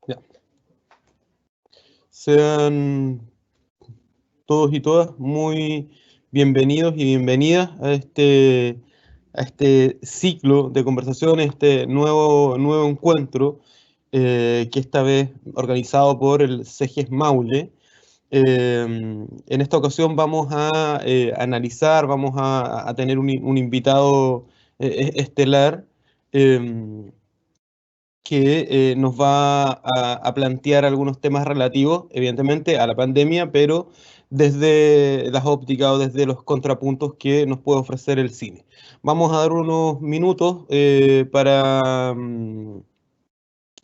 Ya. Sean todos y todas muy bienvenidos y bienvenidas a este ciclo de conversaciones, este nuevo encuentro, que esta vez organizado por el CEGES Maule. En esta ocasión vamos a analizar, vamos a tener un invitado estelar, eh, que nos va a plantear algunos temas relativos, evidentemente, a la pandemia, pero desde las ópticas o desde los contrapuntos que nos puede ofrecer el cine. Vamos a dar unos minutos para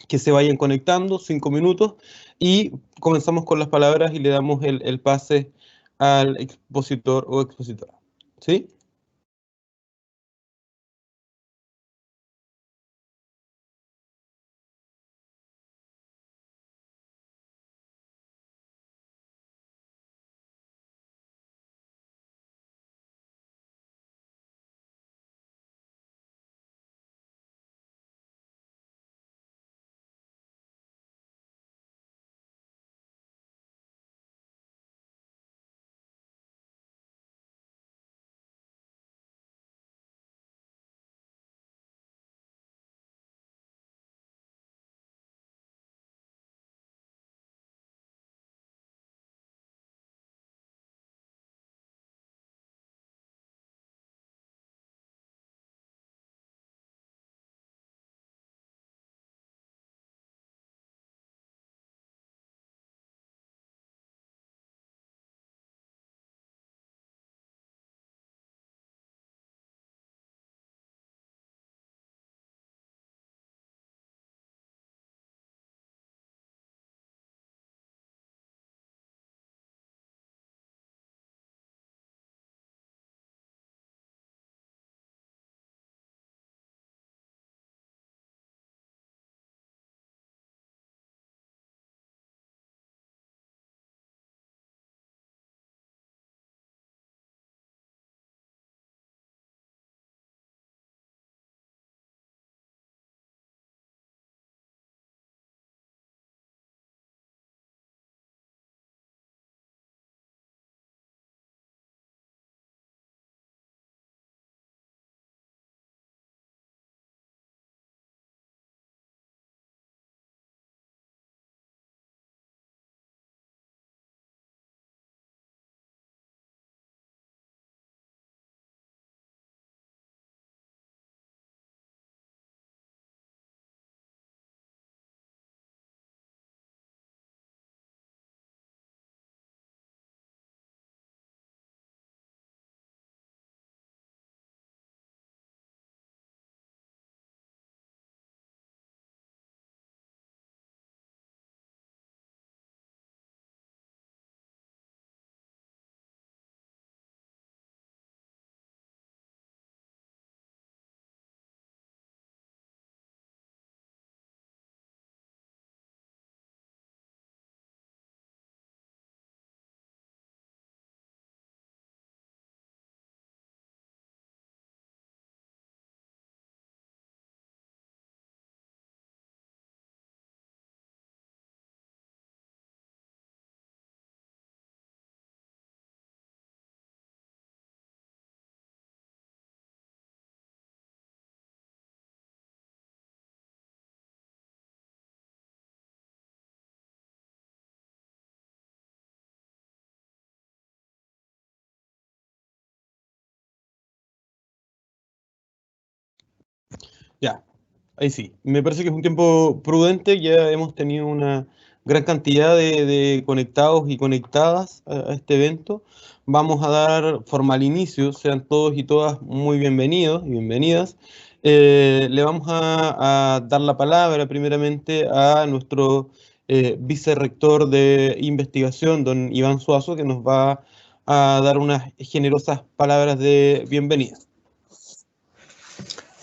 que se vayan conectando, 5 minutos, y comenzamos con las palabras y le damos el pase al expositor o expositora. ¿Sí? Ya. Ahí sí, me parece que es un tiempo prudente, ya hemos tenido una gran cantidad de conectados y conectadas a este evento. Vamos a dar formal inicio, sean todos y todas muy bienvenidos y bienvenidas. Le vamos a dar la palabra primeramente a nuestro vicerrector de investigación, don Iván Suazo, que nos va a dar unas generosas palabras de bienvenida.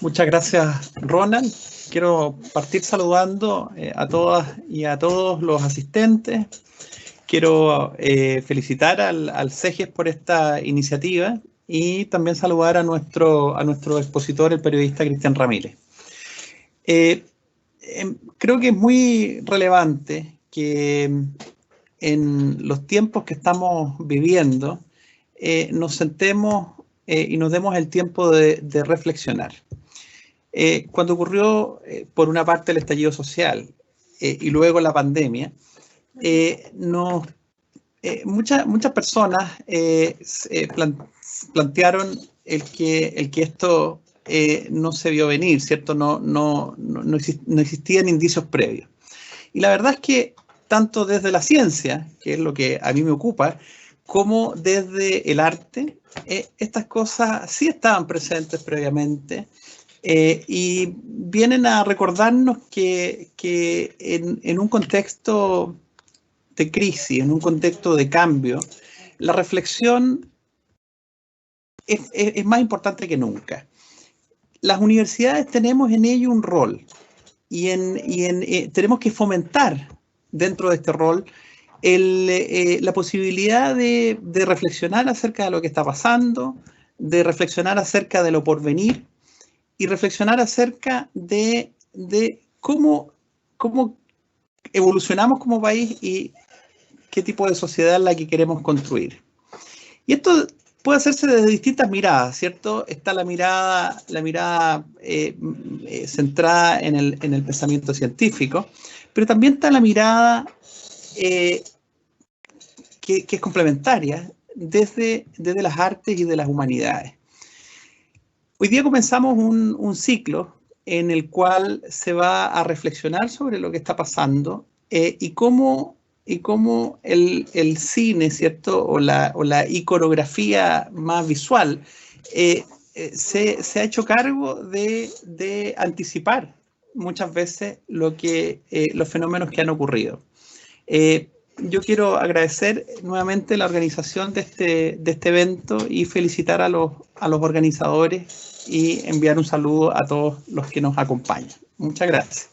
Muchas gracias, Ronald. Quiero partir saludando a todas y a todos los asistentes. Quiero felicitar al CEGES por esta iniciativa y también saludar a nuestro expositor, el periodista Cristian Ramírez. creo que es muy relevante que en los tiempos que estamos viviendo nos sentemos y nos demos el tiempo de reflexionar. Cuando ocurrió, por una parte, el estallido social y luego la pandemia, muchas personas plantearon el que esto no se vio venir, ¿cierto? No existían indicios previos. Y la verdad es que tanto desde la ciencia, que es lo que a mí me ocupa, como desde el arte, estas cosas sí estaban presentes previamente y vienen a recordarnos que en un contexto de crisis, en un contexto de cambio, la reflexión es más importante que nunca. Las universidades tenemos en ello un rol y tenemos que fomentar dentro de este rol la posibilidad de reflexionar acerca de lo que está pasando, de reflexionar acerca de lo porvenir y reflexionar acerca de cómo evolucionamos como país y qué tipo de sociedad es la que queremos construir. Y esto puede hacerse desde distintas miradas, ¿cierto? Está la mirada centrada en el pensamiento científico, pero también está la mirada que es complementaria desde las artes y de las humanidades. Hoy día comenzamos un ciclo en el cual se va a reflexionar sobre lo que está pasando y cómo el cine, ¿cierto? O la iconografía más visual se ha hecho cargo de anticipar muchas veces los fenómenos que han ocurrido. Yo quiero agradecer nuevamente la organización de este evento y felicitar a los organizadores y enviar un saludo a todos los que nos acompañan. Muchas gracias.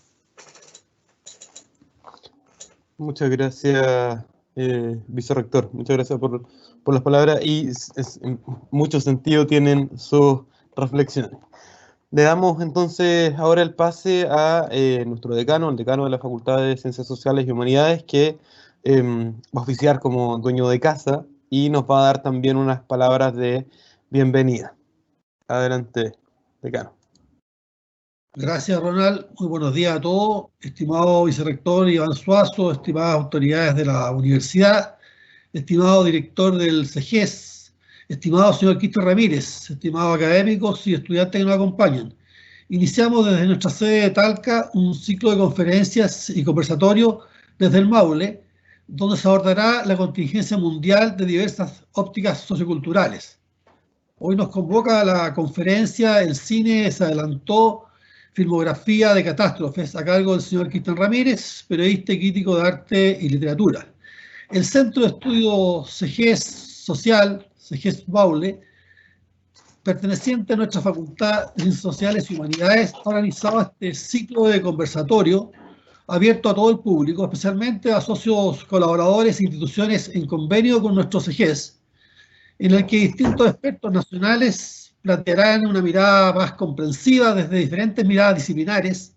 Muchas gracias, vicerrector. Muchas gracias por las palabras y en mucho sentido tienen sus reflexiones. Le damos entonces ahora el pase a nuestro decano, el decano de la Facultad de Ciencias Sociales y Humanidades, que va a oficiar como dueño de casa y nos va a dar también unas palabras de bienvenida. Adelante, decano. Gracias, Ronald. Muy buenos días a todos. Estimado vicerrector Iván Suazo, estimadas autoridades de la universidad, estimado director del CEGES, estimado señor Cristian Ramírez, estimados académicos y estudiantes que nos acompañan. Iniciamos desde nuestra sede de Talca un ciclo de conferencias y conversatorios desde el Maule, donde se abordará la contingencia mundial de diversas ópticas socioculturales. Hoy nos convoca a la conferencia El cine se adelantó, filmografía de catástrofes, a cargo del señor Cristian Ramírez, periodista y crítico de arte y literatura. El Centro de Estudios CEGES Social, CEGES Maule, perteneciente a nuestra Facultad de Ciencias Sociales y Humanidades, ha organizado este ciclo de conversatorio abierto a todo el público, especialmente a socios colaboradores e instituciones en convenio con nuestro CEGES, en el que distintos expertos nacionales plantearán una mirada más comprensiva desde diferentes miradas disciplinares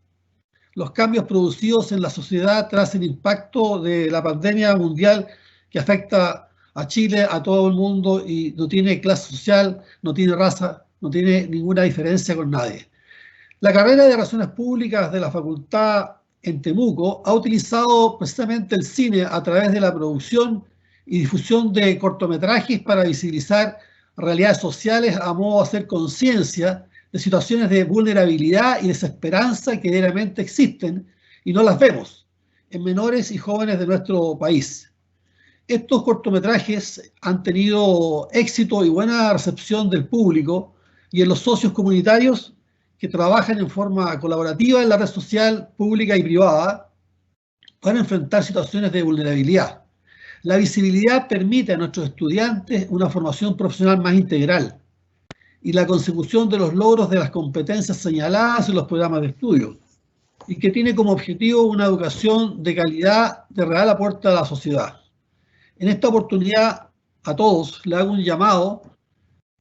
los cambios producidos en la sociedad tras el impacto de la pandemia mundial que afecta a Chile, a todo el mundo y no tiene clase social, no tiene raza, no tiene ninguna diferencia con nadie. La carrera de Relaciones Públicas de la Facultad en Temuco ha utilizado precisamente el cine a través de la producción y difusión de cortometrajes para visibilizar realidades sociales a modo de hacer conciencia de situaciones de vulnerabilidad y desesperanza que diariamente existen y no las vemos en menores y jóvenes de nuestro país. Estos cortometrajes han tenido éxito y buena recepción del público y en los socios comunitarios que trabajan en forma colaborativa en la red social pública y privada para enfrentar situaciones de vulnerabilidad. La visibilidad permite a nuestros estudiantes una formación profesional más integral y la consecución de los logros de las competencias señaladas en los programas de estudio, y que tiene como objetivo una educación de calidad de real aporte a la sociedad. En esta oportunidad, a todos le hago un llamado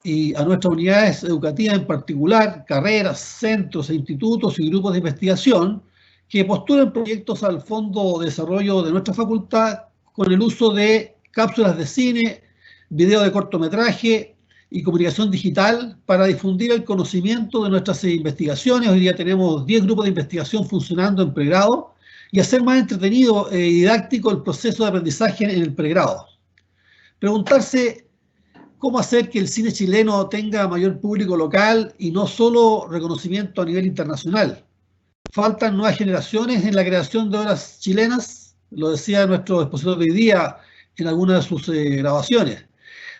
y a nuestras unidades educativas en particular, carreras, centros e institutos y grupos de investigación, que postulen proyectos al Fondo de Desarrollo de nuestra facultad con el uso de cápsulas de cine, video de cortometraje y comunicación digital para difundir el conocimiento de nuestras investigaciones. Hoy día tenemos 10 grupos de investigación funcionando en pregrado y hacer más entretenido y didáctico el proceso de aprendizaje en el pregrado. Preguntarse cómo hacer que el cine chileno tenga mayor público local y no solo reconocimiento a nivel internacional. Faltan nuevas generaciones en la creación de obras chilenas, lo decía nuestro expositor de hoy día en algunas de sus grabaciones.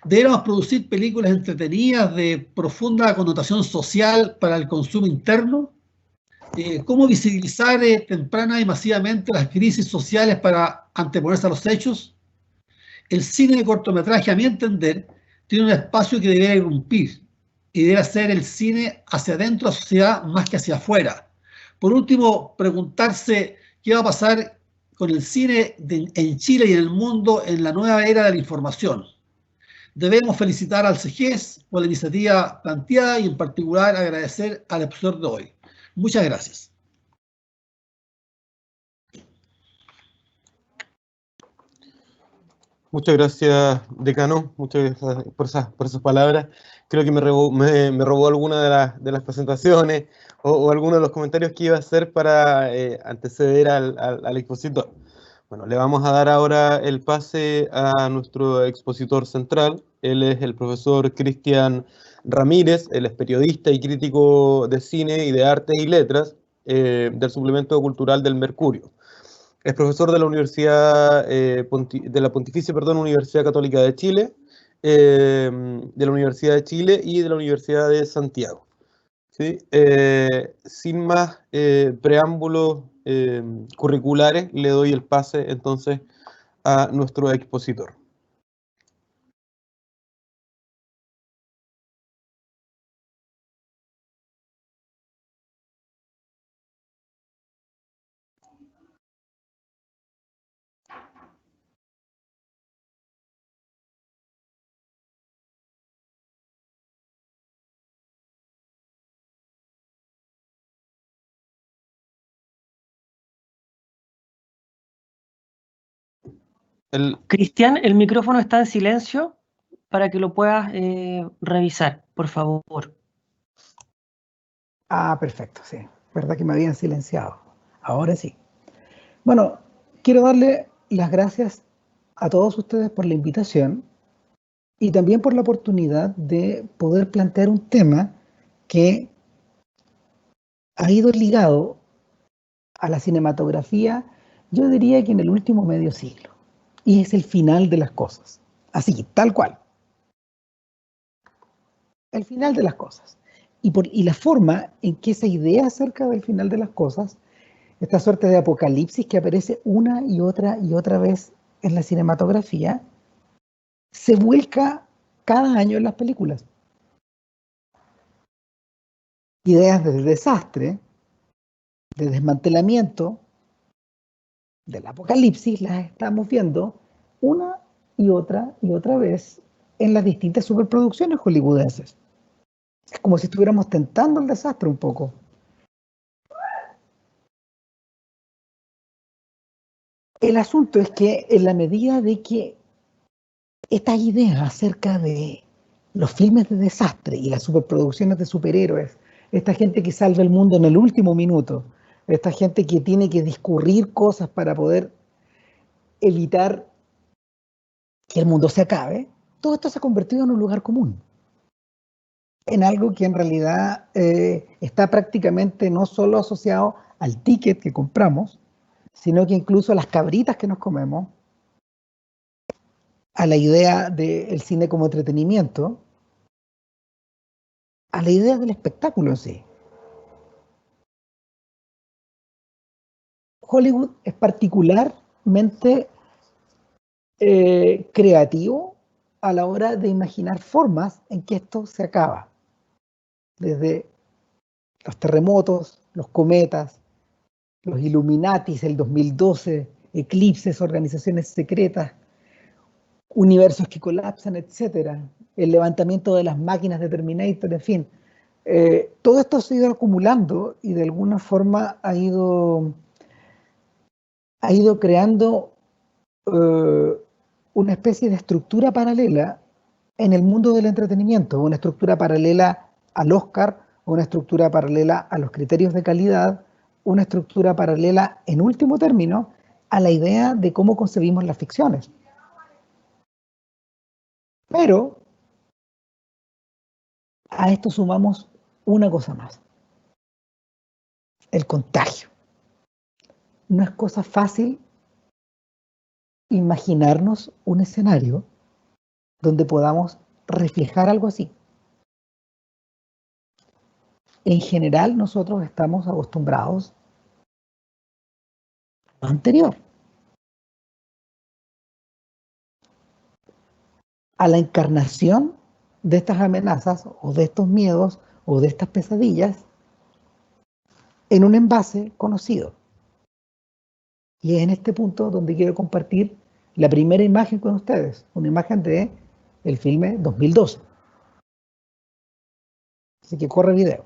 Deberíamos producir películas entretenidas de profunda connotación social para el consumo interno. ¿Cómo visibilizar temprana y masivamente las crisis sociales para anteponerse a los hechos? El cine de cortometraje, a mi entender, tiene un espacio que debería irrumpir y debe ser el cine hacia adentro de la sociedad más que hacia afuera. Por último, preguntarse qué va a pasar con el cine en Chile y en el mundo en la nueva era de la información. Debemos felicitar al CEGES por la iniciativa planteada y en particular agradecer al expositor de hoy. Muchas gracias. Muchas gracias, decano, muchas gracias por esas palabras. Creo que me robó alguna de las presentaciones o algunos de los comentarios que iba a hacer para anteceder al expositor. Bueno, le vamos a dar ahora el pase a nuestro expositor central. Él es el profesor Cristian Ramírez, él es periodista y crítico de cine y de artes y letras del suplemento cultural del Mercurio. Es profesor de la Universidad, de la Pontificia Universidad Católica de Chile, de la Universidad de Chile y de la Universidad de Santiago. ¿Sí? Sin más preámbulos curriculares, le doy el pase entonces a nuestro expositor. Cristian, el micrófono está en silencio para que lo puedas revisar, por favor. Ah, perfecto, sí. Verdad que me habían silenciado. Ahora sí. Bueno, quiero darle las gracias a todos ustedes por la invitación y también por la oportunidad de poder plantear un tema que ha ido ligado a la cinematografía, yo diría que en el último medio siglo. Y es el final de las cosas. Así, tal cual. El final de las cosas. Y la forma en que esa idea acerca del final de las cosas, esta suerte de apocalipsis que aparece una y otra vez en la cinematografía, se vuelca cada año en las películas. Ideas de desastre, de desmantelamiento, del apocalipsis, las estamos viendo una y otra vez en las distintas superproducciones hollywoodenses. Es como si estuviéramos tentando el desastre un poco. El asunto es que en la medida de que estas ideas acerca de los filmes de desastre y las superproducciones de superhéroes, esta gente que salva el mundo en el último minuto, esta gente que tiene que discurrir cosas para poder evitar que el mundo se acabe, todo esto se ha convertido en un lugar común. En algo que en realidad está prácticamente no solo asociado al ticket que compramos, sino que incluso a las cabritas que nos comemos, a la idea del cine como entretenimiento, a la idea del espectáculo en sí. Hollywood es particularmente creativo a la hora de imaginar formas en que esto se acaba. Desde los terremotos, los cometas, los Illuminatis, el 2012, eclipses, organizaciones secretas, universos que colapsan, etc. El levantamiento de las máquinas de Terminator, en fin. Todo esto se ha ido acumulando y de alguna forma ha ido ha ido creando una especie de estructura paralela en el mundo del entretenimiento, una estructura paralela al Oscar, una estructura paralela a los criterios de calidad, una estructura paralela, en último término, a la idea de cómo concebimos las ficciones. Pero a esto sumamos una cosa más: el contagio. No es cosa fácil imaginarnos un escenario donde podamos reflejar algo así. En general, nosotros estamos acostumbrados a lo anterior, a la encarnación de estas amenazas o de estos miedos o de estas pesadillas en un envase conocido. Y es en este punto donde quiero compartir la primera imagen con ustedes, una imagen de el filme 2012. Así que corre video.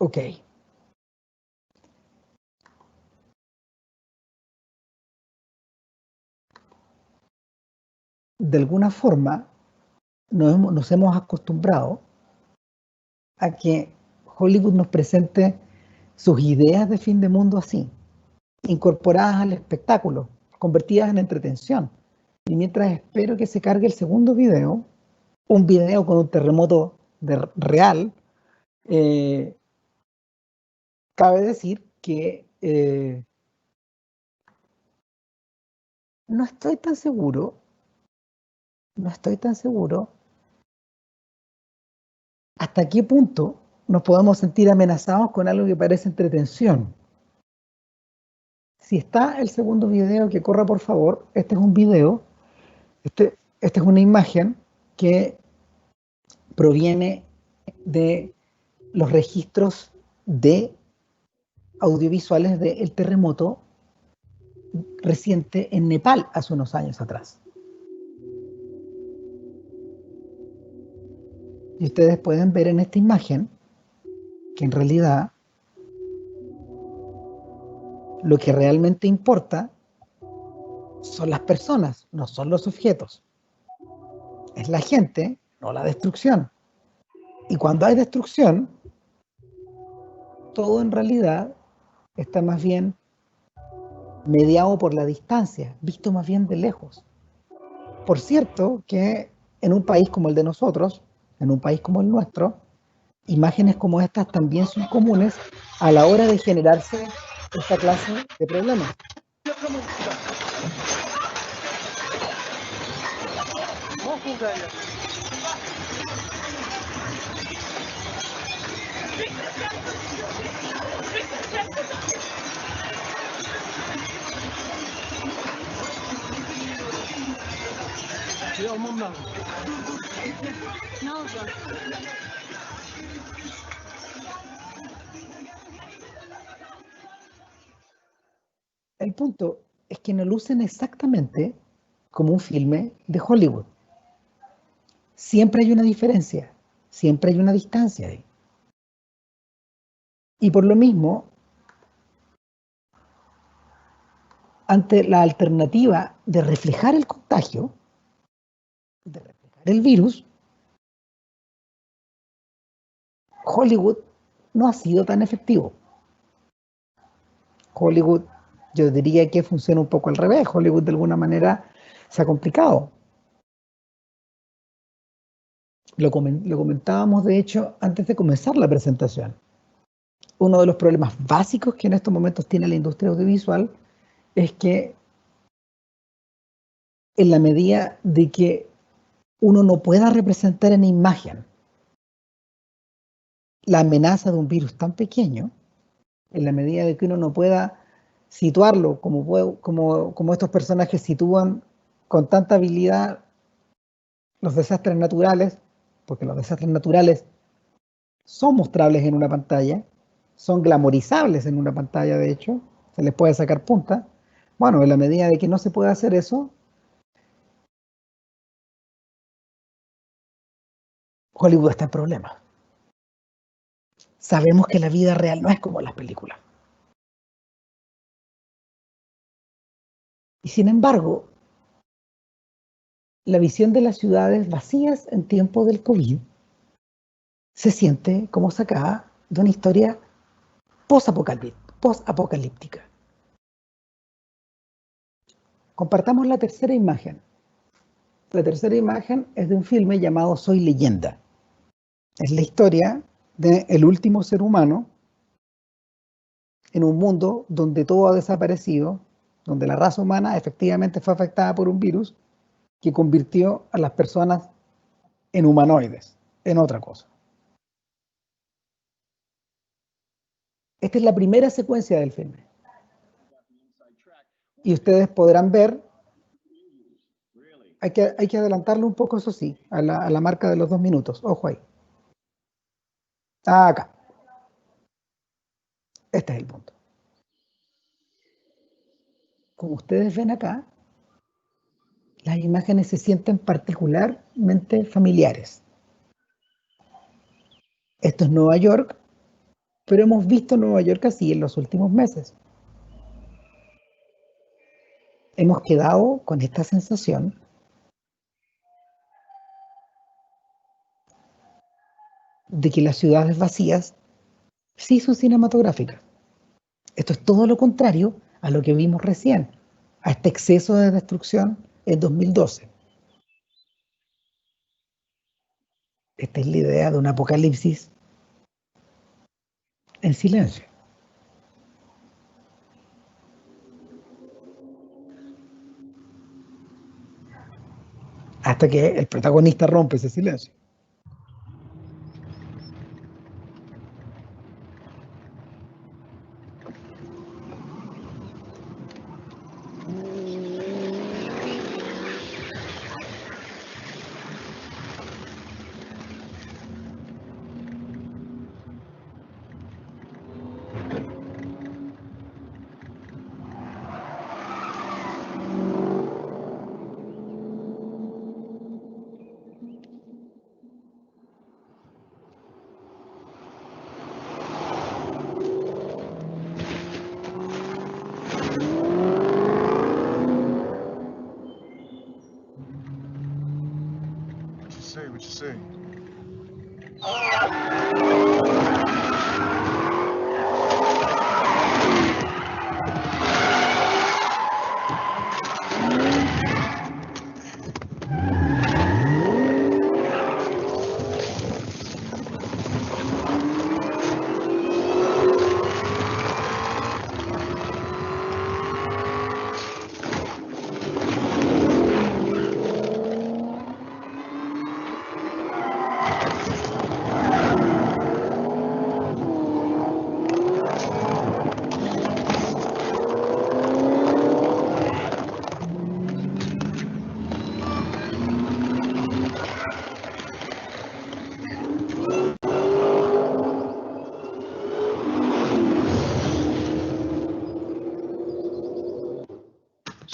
Ok. De alguna forma nos hemos acostumbrado a que Hollywood nos presente sus ideas de fin de mundo así, incorporadas al espectáculo, convertidas en entretención. Y mientras espero que se cargue el segundo video, un video con un terremoto real, cabe decir que no estoy tan seguro hasta qué punto nos podemos sentir amenazados con algo que parece entretención. Si está el segundo video, que corra por favor. Este es un video, esta es una imagen que proviene de los registros de audiovisuales del terremoto reciente en Nepal hace unos años atrás. Y ustedes pueden ver en esta imagen que en realidad lo que realmente importa son las personas, no son los objetos. Es la gente, no la destrucción. Y cuando hay destrucción, todo en realidad está más bien mediado por la distancia, visto más bien de lejos. Por cierto que en un país como el de nosotros, en un país como el nuestro, imágenes como estas también son comunes a la hora de generarse esta clase de problemas. El punto es que no lucen exactamente como un filme de Hollywood. Siempre hay una diferencia, siempre hay una distancia ahí. Y por lo mismo, ante la alternativa de reflejar el contagio, de reflejar el virus, Hollywood no ha sido tan efectivo. Hollywood, yo diría que funciona un poco al revés. Hollywood de alguna manera se ha complicado. Lo comentábamos, de hecho, antes de comenzar la presentación. Uno de los problemas básicos que en estos momentos tiene la industria audiovisual es que en la medida de que uno no pueda representar en imagen la amenaza de un virus tan pequeño, en la medida de que uno no pueda situarlo como estos personajes sitúan con tanta habilidad los desastres naturales, porque los desastres naturales son mostrables en una pantalla, son glamorizables en una pantalla, de hecho, se les puede sacar punta. Bueno, en la medida de que no se puede hacer eso, Hollywood está en problemas. Sabemos que la vida real no es como las películas. Y sin embargo, la visión de las ciudades vacías en tiempo del COVID se siente como sacada de una historia post-apocalíptica. Compartamos la tercera imagen. La tercera imagen es de un filme llamado Soy Leyenda. Es la historia del último ser humano en un mundo donde todo ha desaparecido, donde la raza humana efectivamente fue afectada por un virus que convirtió a las personas en humanoides, en otra cosa. Esta es la primera secuencia del filme. Y ustedes podrán ver, hay que adelantarlo un poco, eso sí, a la marca de los 2 minutos. Ojo ahí. Acá. Este es el punto. Como ustedes ven acá, las imágenes se sienten particularmente familiares. Esto es Nueva York, pero hemos visto Nueva York así en los últimos meses. Hemos quedado con esta sensación de que las ciudades vacías sí son cinematográficas. Esto es todo lo contrario a lo que vimos recién, a este exceso de destrucción en 2012. Esta es la idea de un apocalipsis en silencio. Hasta que el protagonista rompe ese silencio.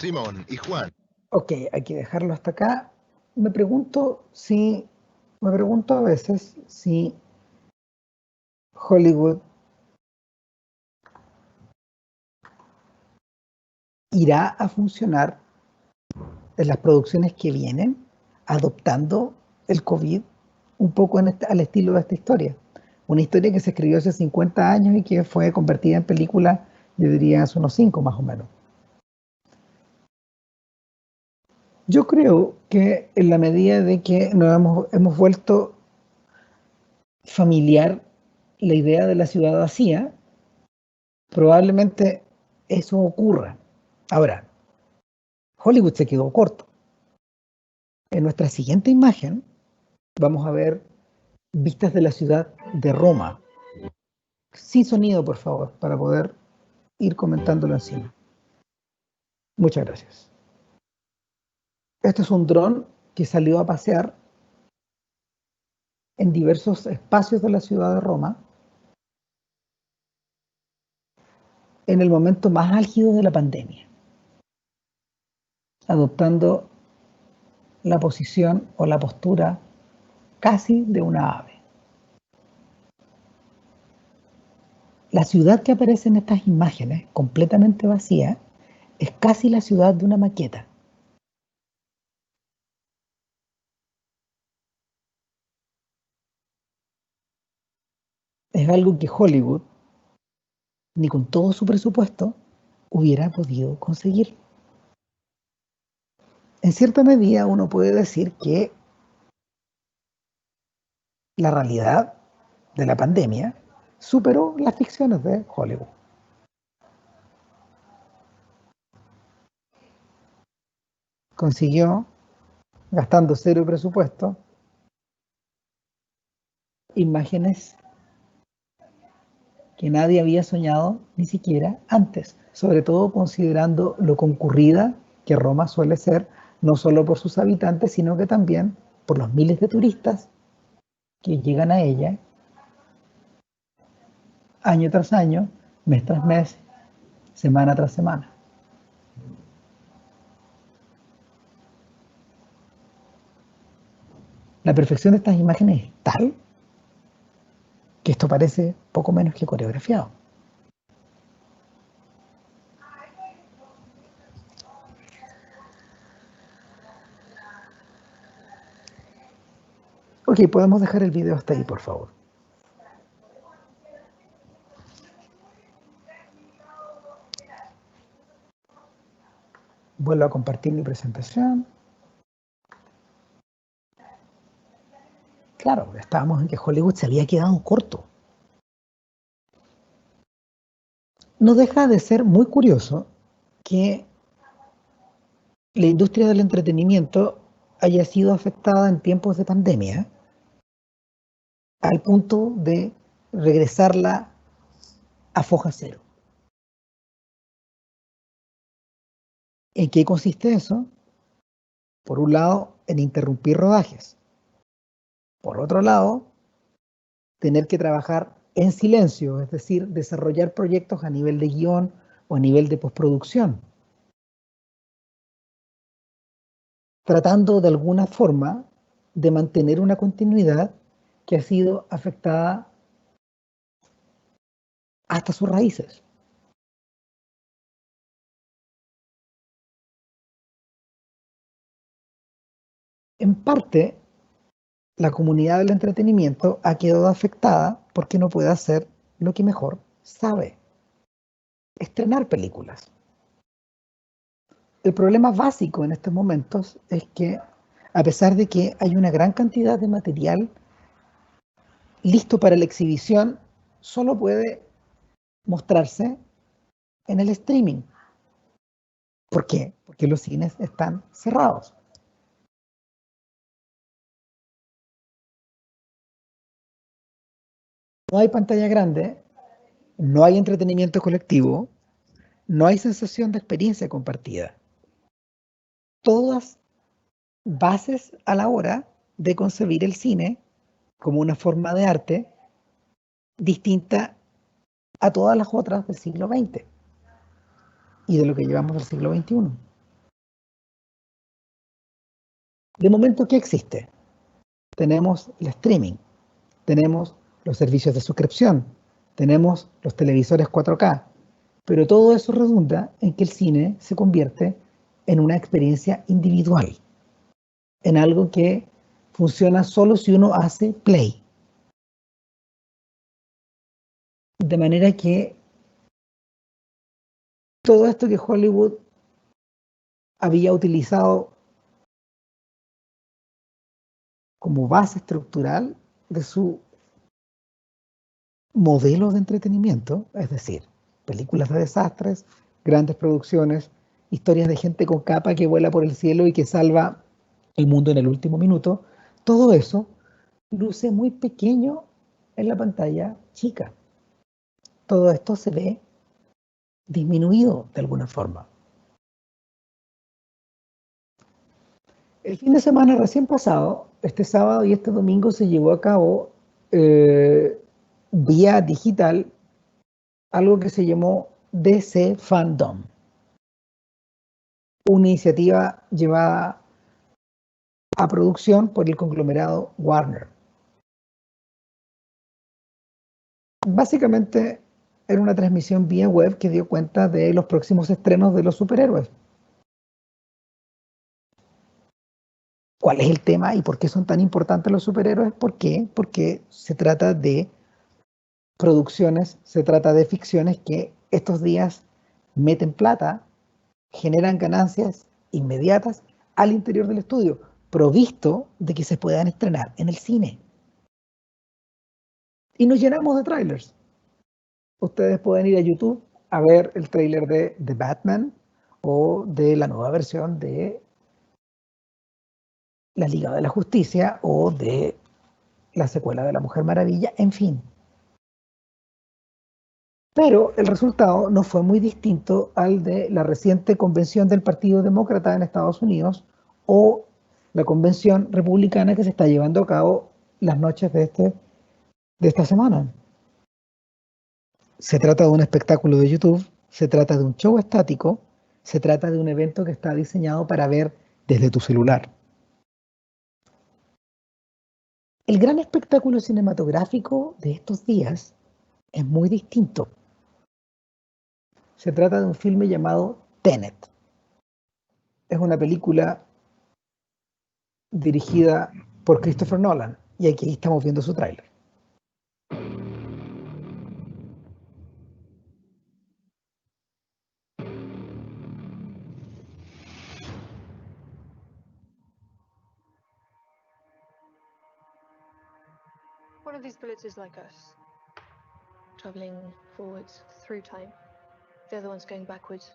Simón y Juan. Ok, hay que dejarlo hasta acá. Me pregunto a veces si Hollywood irá a funcionar en las producciones que vienen, adoptando el COVID un poco al estilo de esta historia. Una historia que se escribió hace 50 años y que fue convertida en película, yo diría, hace unos 5 más o menos. Yo creo que en la medida de que nos hemos vuelto familiar la idea de la ciudad vacía, probablemente eso ocurra. Ahora, Hollywood se quedó corto. En nuestra siguiente imagen vamos a ver vistas de la ciudad de Roma. Sin sonido, por favor, para poder ir comentándolo encima. Muchas gracias. Este es un dron que salió a pasear en diversos espacios de la ciudad de Roma en el momento más álgido de la pandemia, adoptando la posición o la postura casi de una ave. La ciudad que aparece en estas imágenes, completamente vacía, es casi la ciudad de una maqueta. Es algo que Hollywood, ni con todo su presupuesto, hubiera podido conseguir. En cierta medida uno puede decir que la realidad de la pandemia superó las ficciones de Hollywood. Consiguió, gastando cero presupuesto, imágenes que nadie había soñado ni siquiera antes, sobre todo considerando lo concurrida que Roma suele ser, no solo por sus habitantes, sino que también por los miles de turistas que llegan a ella año tras año, mes tras mes, semana tras semana. La perfección de estas imágenes es tal que esto parece poco menos que coreografiado. Ok, podemos dejar el video hasta ahí, por favor. Vuelvo a compartir mi presentación. Claro, estábamos en que Hollywood se había quedado corto. No deja de ser muy curioso que la industria del entretenimiento haya sido afectada en tiempos de pandemia al punto de regresarla a foja cero. ¿En qué consiste eso? Por un lado, en interrumpir rodajes. Por otro lado, tener que trabajar en silencio, es decir, desarrollar proyectos a nivel de guión o a nivel de postproducción, tratando de alguna forma de mantener una continuidad que ha sido afectada hasta sus raíces. En parte, la comunidad del entretenimiento ha quedado afectada porque no puede hacer lo que mejor sabe: estrenar películas. El problema básico en estos momentos es que, a pesar de que hay una gran cantidad de material listo para la exhibición, solo puede mostrarse en el streaming. ¿Por qué? Porque los cines están cerrados. No hay pantalla grande, no hay entretenimiento colectivo, no hay sensación de experiencia compartida. Todas bases a la hora de concebir el cine como una forma de arte distinta a todas las otras del siglo XX y de lo que llevamos del siglo XXI. De momento, ¿qué existe? Tenemos el streaming, tenemos los servicios de suscripción, tenemos los televisores 4K, pero todo eso redunda en que el cine se convierte en una experiencia individual, en algo que funciona solo si uno hace play. De manera que todo esto que Hollywood había utilizado como base estructural de su modelo de entretenimiento, es decir, películas de desastres, grandes producciones, historias de gente con capa que vuela por el cielo y que salva el mundo en el último minuto, todo eso luce muy pequeño en la pantalla chica. Todo esto se ve disminuido de alguna forma. El fin de semana recién pasado, este sábado y este domingo, se llevó a cabo vía digital algo que se llamó DC Fandom, una iniciativa llevada a producción por el conglomerado Warner. Básicamente era una transmisión vía web que dio cuenta de los próximos estrenos de los superhéroes. ¿Cuál es el tema y por qué son tan importantes los superhéroes? ¿Por qué? Porque se trata de producciones, se trata de ficciones que estos días meten plata, generan ganancias inmediatas al interior del estudio, provisto de que se puedan estrenar en el cine. Y nos llenamos de trailers. Ustedes pueden ir a YouTube a ver el tráiler de The Batman o de la nueva versión de la Liga de la Justicia o de la secuela de La Mujer Maravilla, en fin. Pero el resultado no fue muy distinto al de la reciente convención del Partido Demócrata en Estados Unidos o la convención republicana que se está llevando a cabo las noches de esta semana. Se trata de un espectáculo de YouTube, se trata de un show estático, se trata de un evento que está diseñado para ver desde tu celular. El gran espectáculo cinematográfico de estos días es muy distinto. Se trata de un filme llamado Tenet. Es una película dirigida por Christopher Nolan y aquí estamos viendo su tráiler. One of these bullets is like us, traveling forwards through time. The other one's going backwards.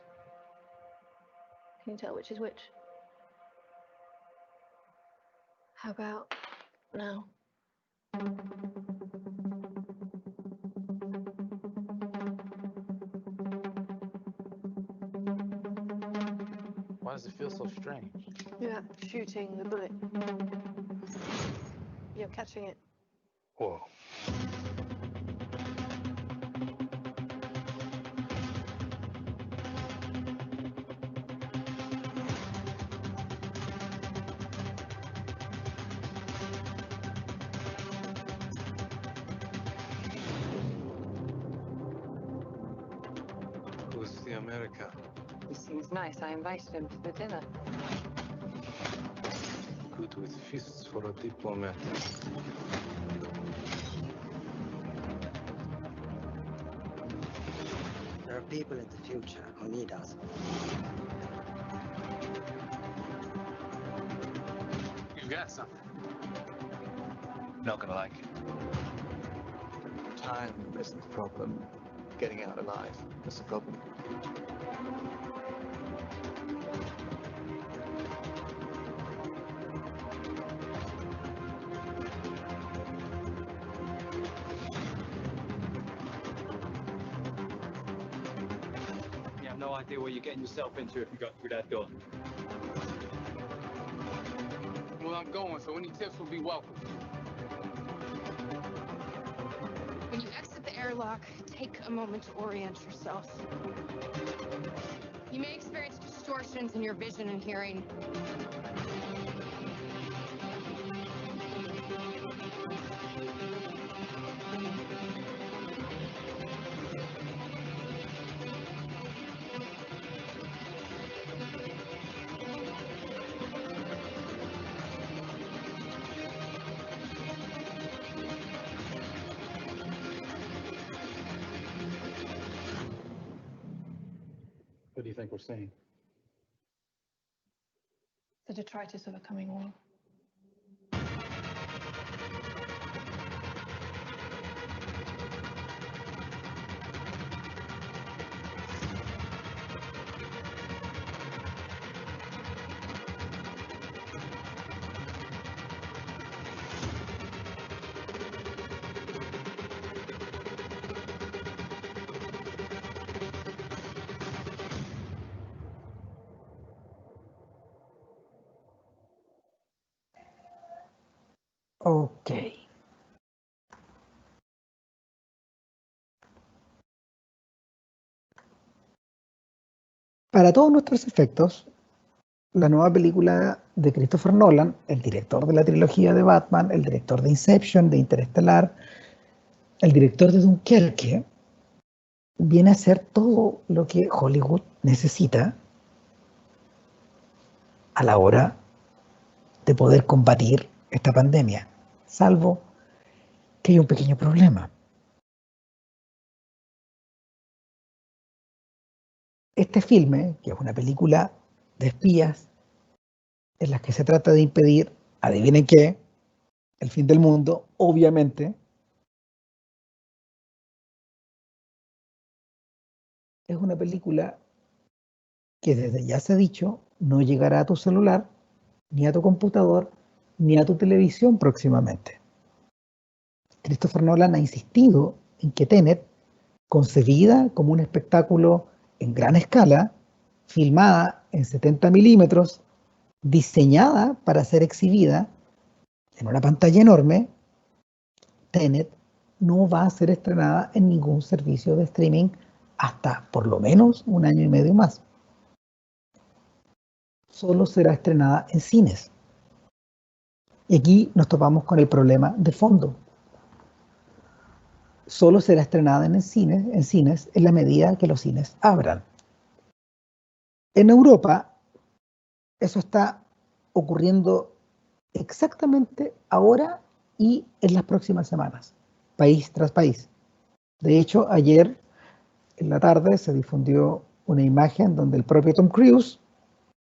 Can you tell which is which? How about now? Why does it feel so strange? You're shooting the bullet. You're catching it. Whoa. Who's the America? He seems nice. I invited him to the dinner. Good with fists for a diplomat. There are people in the future who need us. You got something. Not gonna like it. Time isn't the problem. Getting out alive is the problem. You have no idea what you're getting yourself into if you go through that door. Well, I'm going, so any tips will be welcome. When you exit the airlock, take a moment to orient yourself. You may experience distortions in your vision and hearing. What do you think we're seeing? The detritus of a coming war. Ok. Para todos nuestros efectos, la nueva película de Christopher Nolan, el director de la trilogía de Batman, el director de Inception, de Interestelar, el director de Dunkerque, viene a ser todo lo que Hollywood necesita a la hora de poder combatir esta pandemia, salvo que hay un pequeño problema. Este filme, que es una película de espías, en la que se trata de impedir, adivinen qué, el fin del mundo, obviamente, es una película que desde ya se ha dicho no llegará a tu celular, ni a tu computador, ni a tu televisión próximamente. Christopher Nolan ha insistido en que Tenet, concebida como un espectáculo en gran escala, filmada en 70 milímetros, diseñada para ser exhibida en una pantalla enorme, Tenet no va a ser estrenada en ningún servicio de streaming hasta por lo menos un año y medio más. Solo será estrenada en cines. Y aquí nos topamos con el problema de fondo. Solo será estrenada en cines en la medida que los cines abran. En Europa, eso está ocurriendo exactamente ahora y en las próximas semanas, país tras país. De hecho, ayer en la tarde se difundió una imagen donde el propio Tom Cruise,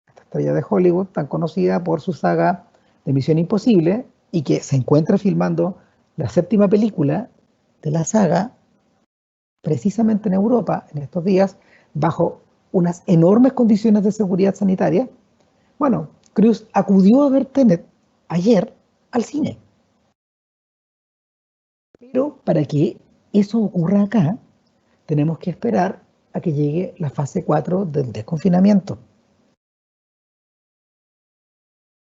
esta estrella de Hollywood tan conocida por su saga de Misión Imposible y que se encuentra filmando la 7ª película de la saga, precisamente en Europa, en estos días, bajo unas enormes condiciones de seguridad sanitaria. Bueno, Cruise acudió a ver Tenet ayer al cine. Pero para que eso ocurra acá, tenemos que esperar a que llegue la fase 4 del desconfinamiento.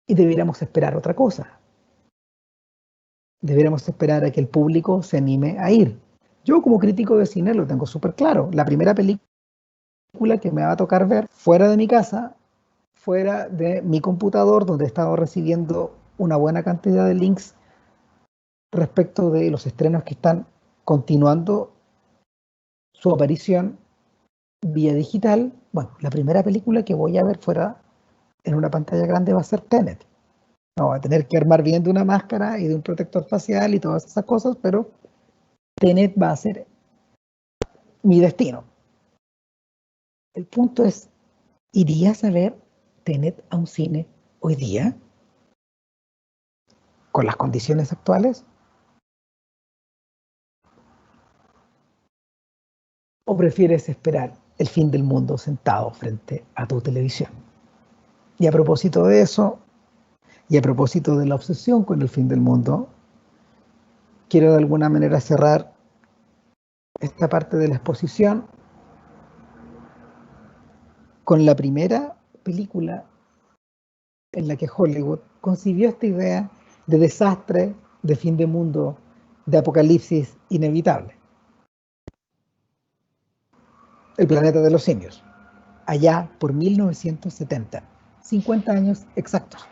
Y debiéramos esperar otra cosa. Debiéramos esperar a que el público se anime a ir. Yo como crítico de cine lo tengo súper claro. La primera película que me va a tocar ver fuera de mi casa, fuera de mi computador, donde he estado recibiendo una buena cantidad de links respecto de los estrenos que están continuando su aparición vía digital. Bueno, la primera película que voy a ver fuera en una pantalla grande va a ser Tenet. No, va a tener que armar bien de una máscara y de un protector facial y todas esas cosas, pero Tenet va a ser mi destino. El punto es, ¿irías a ver Tenet a un cine hoy día? ¿Con las condiciones actuales? ¿O prefieres esperar el fin del mundo sentado frente a tu televisión? Y a propósito de eso, y a propósito de la obsesión con el fin del mundo, quiero de alguna manera cerrar esta parte de la exposición con la primera película en la que Hollywood concibió esta idea de desastre, de fin de mundo, de apocalipsis inevitable. El planeta de los simios, allá por 1970, 50 años exactos.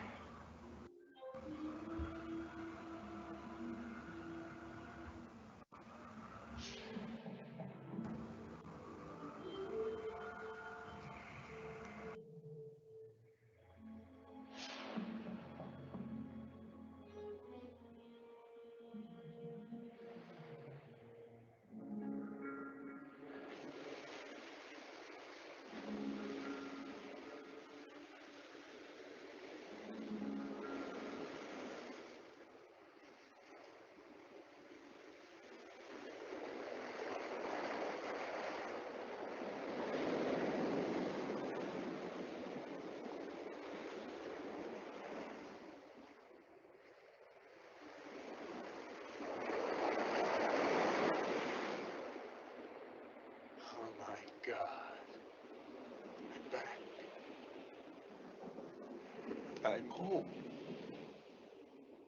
I'm home.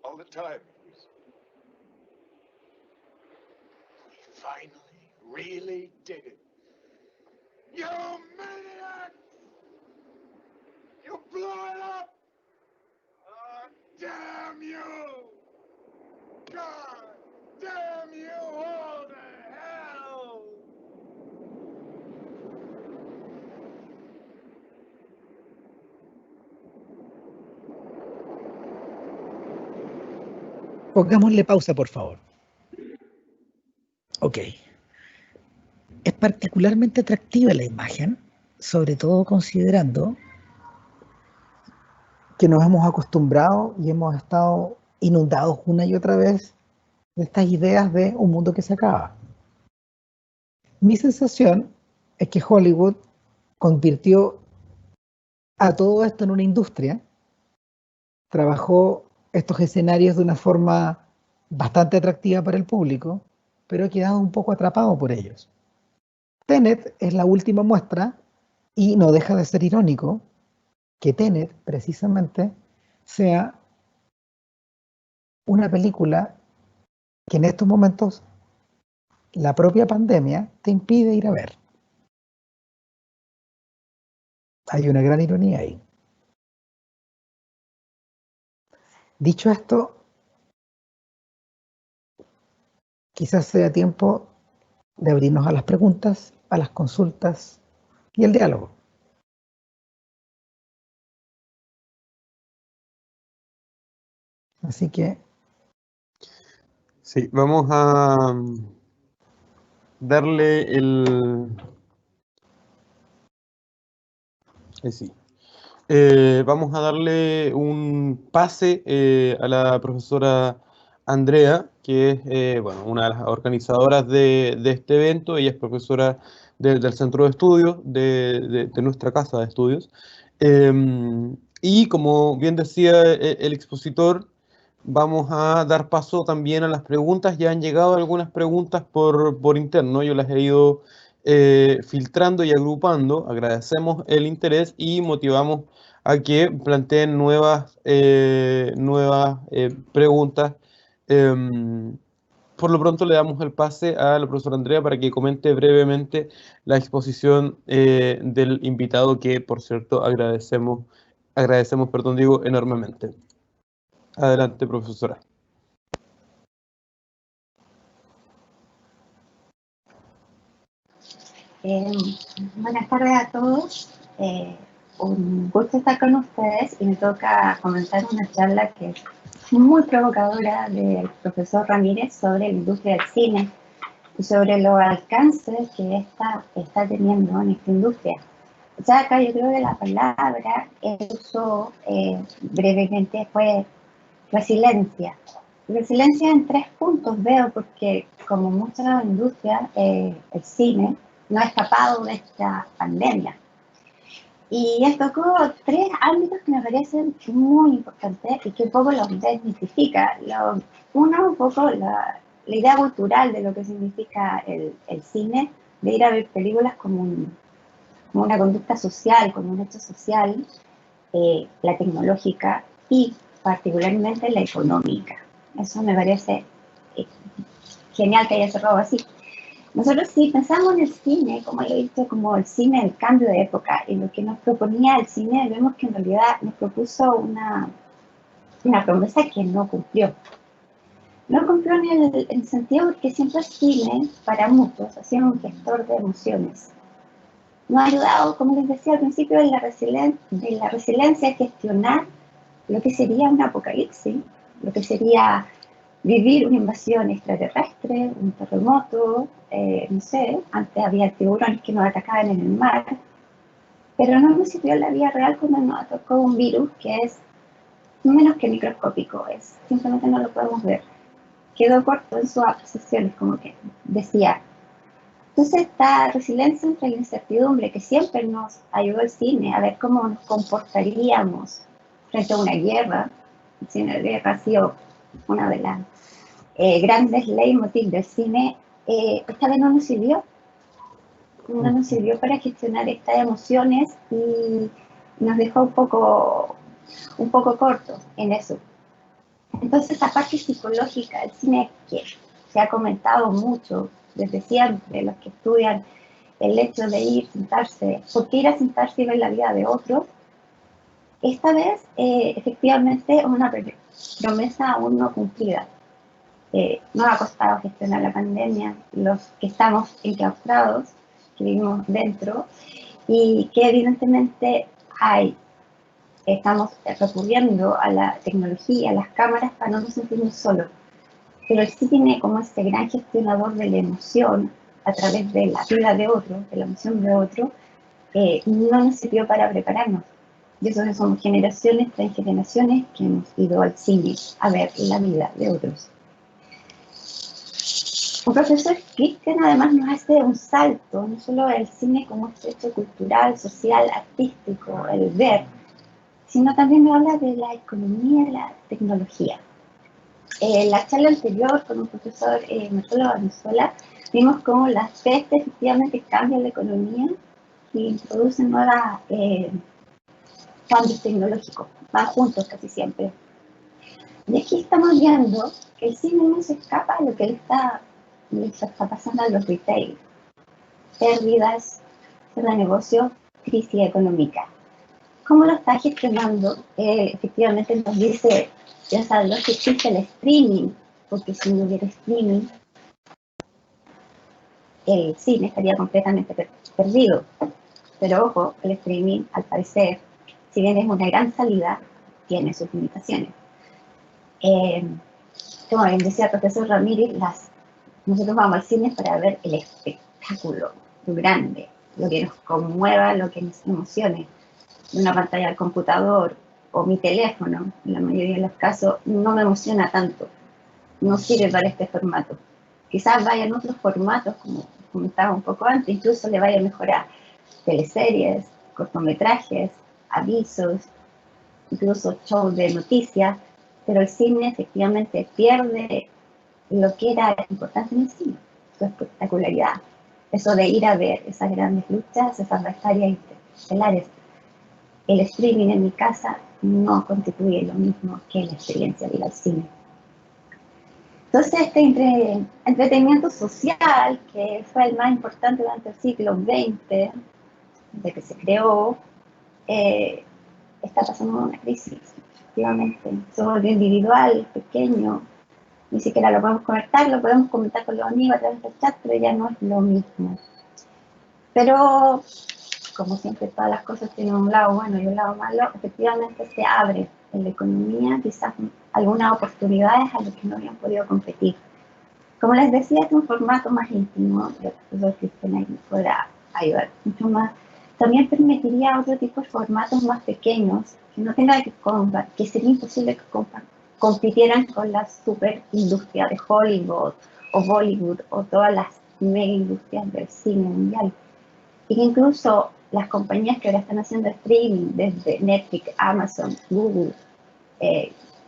All the time. We finally really did it. You maniac! You blew it up! Oh, damn you! God damn you all to hell! Pongámosle pausa, por favor. Ok. Es particularmente atractiva la imagen, sobre todo considerando que nos hemos acostumbrado y hemos estado inundados una y otra vez de estas ideas de un mundo que se acaba. Mi sensación es que Hollywood convirtió a todo esto en una industria, trabajó estos escenarios de una forma bastante atractiva para el público, pero ha quedado un poco atrapado por ellos. Tenet es la última muestra y no deja de ser irónico que Tenet precisamente sea una película que en estos momentos la propia pandemia te impide ir a ver. Hay una gran ironía ahí. Dicho esto, quizás sea tiempo de abrirnos a las preguntas, a las consultas y el diálogo. Así que... Sí, vamos a darle el... sí. Vamos a darle un pase a la profesora Andrea, que es bueno, una de las organizadoras de este evento. Ella es profesora del Centro de Estudios, de nuestra casa de estudios. Y como bien decía el expositor, vamos a dar paso también a las preguntas. Ya han llegado algunas preguntas por interno, yo las he ido filtrando y agrupando. Agradecemos el interés y motivamos a que planteen nuevas preguntas. Por lo pronto le damos el pase a la profesora Andrea para que comente brevemente la exposición del invitado, que por cierto agradecemos, enormemente. Adelante, profesora. Buenas tardes a todos. Un gusto estar con ustedes y me toca comenzar una charla que es muy provocadora del profesor Ramírez sobre la industria del cine y sobre los alcances que esta está teniendo en esta industria. Ya acá yo creo que la palabra que usó brevemente fue resiliencia. Resiliencia en 3 puntos veo, porque como muchas industrias, el cine no ha escapado de esta pandemia. Y él tocó 3 ámbitos que me parecen muy importantes y que un poco los desmitifica. Uno, un poco la idea cultural de lo que significa el cine, de ir a ver películas como una conducta social, como un hecho social, la tecnológica y particularmente la económica. Eso me parece genial que haya cerrado así. Nosotros sí pensamos en el cine, como lo he dicho, como el cine del cambio de época, y lo que nos proponía el cine, vemos que en realidad nos propuso una promesa que no cumplió. No cumplió en el sentido porque siempre el cine, para muchos, ha sido un gestor de emociones. Nos ha ayudado, como les decía al principio, de la resiliencia a gestionar lo que sería un apocalipsis, lo que sería vivir una invasión extraterrestre, un terremoto, no sé, antes había tiburones que nos atacaban en el mar, pero no nos sirvió en la vida real cuando nos atacó un virus que es menos que microscópico, simplemente no lo podemos ver. Quedó corto en sus apreciaciones, como que decía. Entonces esta resiliencia entre la incertidumbre que siempre nos ayudó el cine a ver cómo nos comportaríamos frente a una guerra. El cine de guerra ha sido una de las grandes leitmotiv del cine. Esta vez no nos sirvió para gestionar estas emociones y nos dejó un poco un poco cortos en eso. Entonces, la parte psicológica del cine, que se ha comentado mucho desde siempre, los que estudian el hecho de ir, sentarse, ¿por qué ir a sentarse y ver la vida de otros? Esta vez, efectivamente, es una promesa aún no cumplida. Nos ha costado gestionar la pandemia, los que estamos enclaustrados, que vivimos dentro, y que evidentemente estamos recurriendo a la tecnología, a las cámaras para no nos sentirnos solos. Pero el cine, como este gran gestionador de la emoción a través de la vida de otro, de la emoción de otro, no nos sirvió para prepararnos. Y eso que somos generaciones tras generaciones que hemos ido al cine a ver la vida de otros. Un profesor Christian además nos hace un salto, no solo el cine como este hecho cultural, social, artístico, el ver, sino también nos habla de la economía y la tecnología. En la charla anterior con un profesor, Marcelo Valenzuela, vimos cómo las pestes efectivamente cambian la economía y introducen nuevos cambios tecnológicos, van juntos casi siempre. Y aquí estamos viendo que el cine no se escapa de lo que le está pasando a los retail. Pérdidas, cierre de negocio, crisis económica. ¿Cómo lo está gestionando? Efectivamente nos dice, ya sabemos que existe el streaming, porque si no hubiera streaming, el cine estaría completamente perdido. Pero ojo, el streaming, al parecer, si bien es una gran salida, tiene sus limitaciones. Como bien decía el profesor Ramírez, nosotros vamos al cine para ver el espectáculo, lo grande, lo que nos conmueva, lo que nos emocione. Una pantalla del computador o mi teléfono, en la mayoría de los casos, no me emociona tanto. No sirve para este formato. Quizás vaya en otros formatos, como comentaba un poco antes, incluso le vaya a mejorar teleseries, cortometrajes, avisos, incluso shows de noticias, pero el cine efectivamente pierde lo que era importante en el cine, su espectacularidad. Eso de ir a ver esas grandes luchas, esas batallas estelares. El streaming en mi casa no constituye lo mismo que la experiencia de ir al cine. Entonces, este entretenimiento social, que fue el más importante durante el siglo XX, desde que se creó, está pasando una crisis, efectivamente. Se volvió individual, pequeño, ni siquiera lo podemos comentar con los amigos a través del chat, pero ya no es lo mismo. Pero, como siempre, todas las cosas tienen un lado bueno y un lado malo, efectivamente se abre en la economía quizás algunas oportunidades a los que no habían podido competir. Como les decía, es un formato más íntimo, y el profesor Cristian ahí nos podrá ayudar mucho más. También permitiría otro tipo de formatos más pequeños, que no tengan que sería imposible que compitieran con la superindustria de Hollywood o Bollywood o todas las mega industrias del cine mundial. Y que incluso las compañías que ahora están haciendo streaming, desde Netflix, Amazon, Google,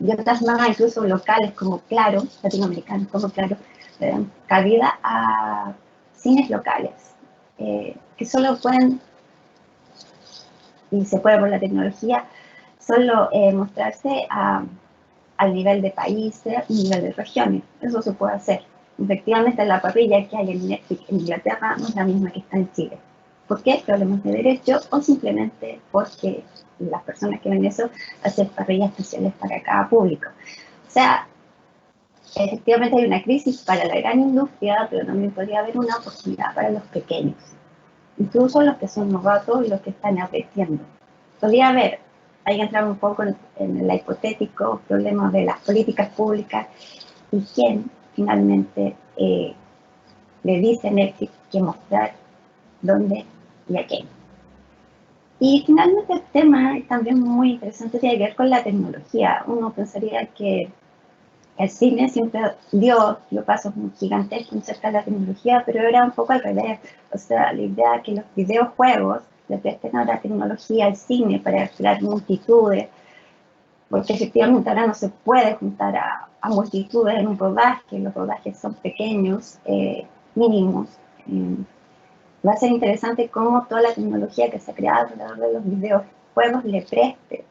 y otras más, incluso locales como Claro, latinoamericanos como Claro, le dan cabida a cines locales, que solo pueden, y se puede por la tecnología, solo mostrarse al nivel de países y nivel de regiones. Eso se puede hacer. Efectivamente, la parrilla que hay en Netflix en Inglaterra no es la misma que está en Chile. ¿Por qué? Problemas de derechos o simplemente porque las personas que ven eso hacen parrillas especiales para cada público. O sea, efectivamente hay una crisis para la gran industria, pero también podría haber una oportunidad para los pequeños, incluso los que son novatos y los que están aprendiendo. Podría haber, hay que entrar un poco en el hipotético problema de las políticas públicas y quién finalmente le dice a Netflix que mostrar dónde y a quién. Y finalmente el tema también muy interesante tiene que ver con la tecnología. Uno pensaría que el cine siempre dio pasos muy gigantescos cerca de la tecnología, pero era un poco al revés. O sea, la idea de que los videojuegos le presten a la tecnología al cine para crear multitudes, porque efectivamente ahora no se puede juntar a multitudes en un rodaje, los rodajes son pequeños, mínimos. Va a ser interesante cómo toda la tecnología que se ha creado alrededor de los videojuegos le preste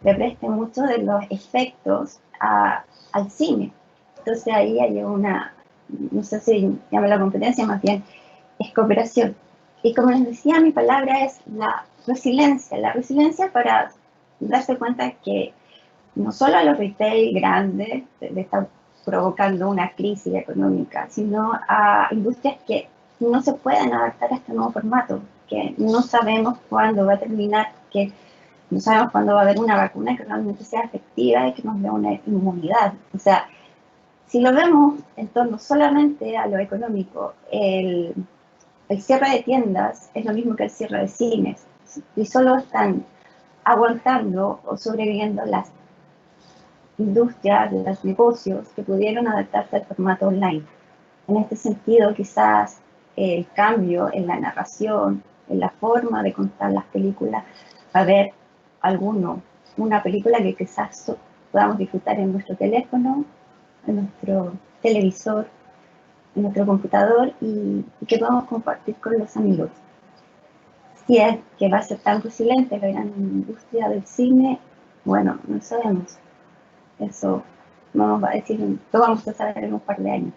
le preste mucho de los efectos al cine. Entonces ahí hay una, no sé si llama la competencia, más bien es cooperación. Y como les decía, mi palabra es la resiliencia para darse cuenta que no solo a los retail grandes le está provocando una crisis económica, sino a industrias que no se pueden adaptar a este nuevo formato, que no sabemos cuándo va a terminar, que no sabemos cuándo va a haber una vacuna que realmente sea efectiva y que nos dé una inmunidad. O sea, si lo vemos en torno solamente a lo económico, el cierre de tiendas es lo mismo que el cierre de cines, y solo están aguantando o sobreviviendo las industrias, los negocios que pudieron adaptarse al formato online. En este sentido, quizás el cambio en la narración, en la forma de contar las películas, va a haber una película que quizás podamos disfrutar en nuestro teléfono, en nuestro televisor, en nuestro computador y que podamos compartir con los amigos. Si es que va a ser tan resiliente la gran industria del cine, bueno, no sabemos. Eso no va a decir, lo vamos a saber en un par de años.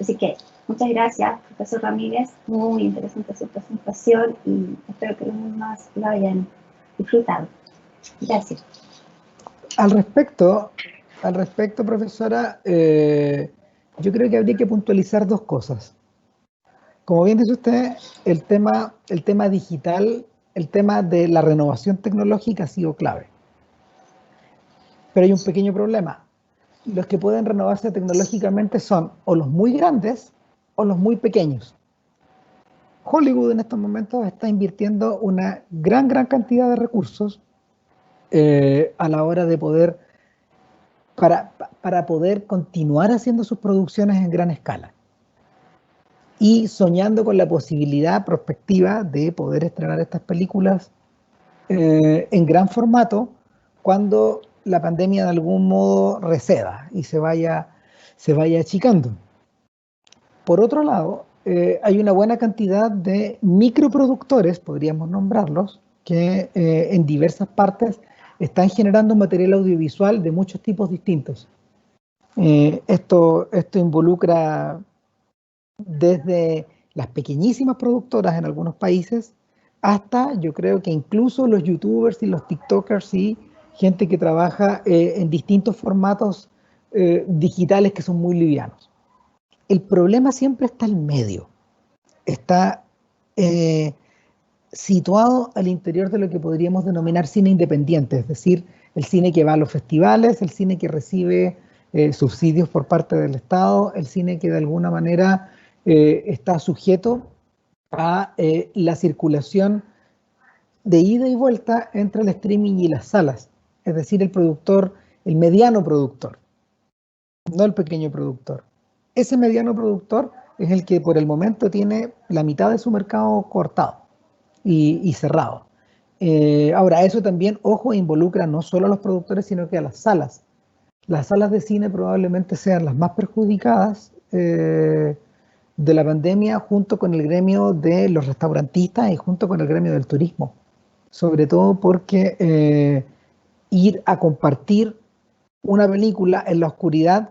Así que muchas gracias, profesor Ramírez, muy interesante su presentación y espero que los demás lo hayan disfrutado. Gracias. Al respecto, profesora, yo creo que habría que puntualizar dos cosas. Como bien dice usted, el tema digital, el tema de la renovación tecnológica ha sido clave. Pero hay un pequeño problema. Los que pueden renovarse tecnológicamente son o los muy grandes o los muy pequeños. Hollywood en estos momentos está invirtiendo una gran cantidad de recursos a la hora de poder, para poder continuar haciendo sus producciones en gran escala. Y soñando con la posibilidad prospectiva de poder estrenar estas películas en gran formato cuando la pandemia de algún modo receda y se vaya achicando. Por otro lado, hay una buena cantidad de microproductores, podríamos nombrarlos, que en diversas partes están generando material audiovisual de muchos tipos distintos. Esto involucra desde las pequeñísimas productoras en algunos países hasta, yo creo que incluso los youtubers y los tiktokers y gente que trabaja en distintos formatos digitales que son muy livianos. El problema siempre está al medio. Está situado al interior de lo que podríamos denominar cine independiente, es decir, el cine que va a los festivales, el cine que recibe subsidios por parte del Estado, el cine que de alguna manera está sujeto a la circulación de ida y vuelta entre el streaming y las salas. Es decir, el mediano productor, no el pequeño productor. Ese mediano productor es el que por el momento tiene la mitad de su mercado cortado y cerrado. Ahora, eso también, ojo, involucra no solo a los productores, sino que a las salas. Las salas de cine probablemente sean las más perjudicadas de la pandemia, junto con el gremio de los restaurantistas y junto con el gremio del turismo. Sobre todo porque ir a compartir una película en la oscuridad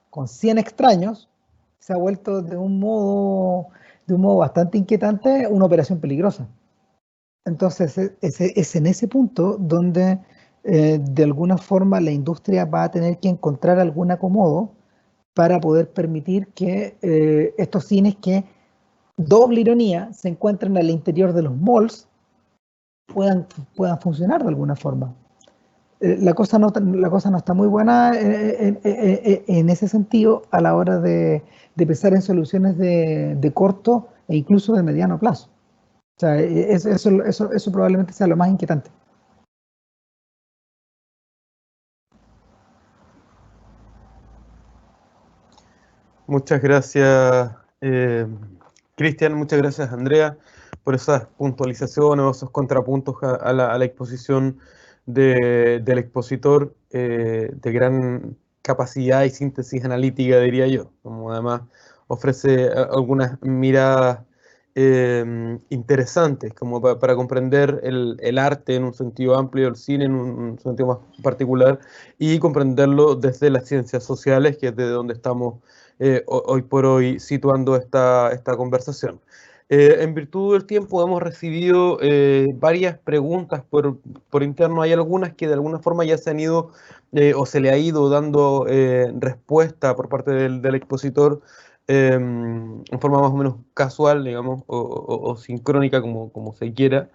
con 100 extraños se ha vuelto de un modo bastante inquietante una operación peligrosa. Entonces es en ese punto donde de alguna forma la industria va a tener que encontrar algún acomodo para poder permitir que estos cines que, doble ironía, se encuentran al interior de los malls puedan funcionar de alguna forma. La cosa no está muy buena en ese sentido a la hora de pensar en soluciones de corto e incluso de mediano plazo. O sea, eso probablemente sea lo más inquietante. Muchas gracias, Cristian, muchas gracias, Andrea, por esas puntualizaciones o esos contrapuntos a la exposición del expositor de gran capacidad y síntesis analítica, diría yo, como además ofrece algunas miradas interesantes, como para comprender el arte en un sentido amplio, el cine en un sentido más particular, y comprenderlo desde las ciencias sociales, que es de donde estamos hoy por hoy situando esta conversación. En virtud del tiempo hemos recibido varias preguntas por interno. Hay algunas que de alguna forma ya se han ido o se le ha ido dando respuesta por parte del expositor en forma más o menos casual, digamos, o sincrónica, como se quiera.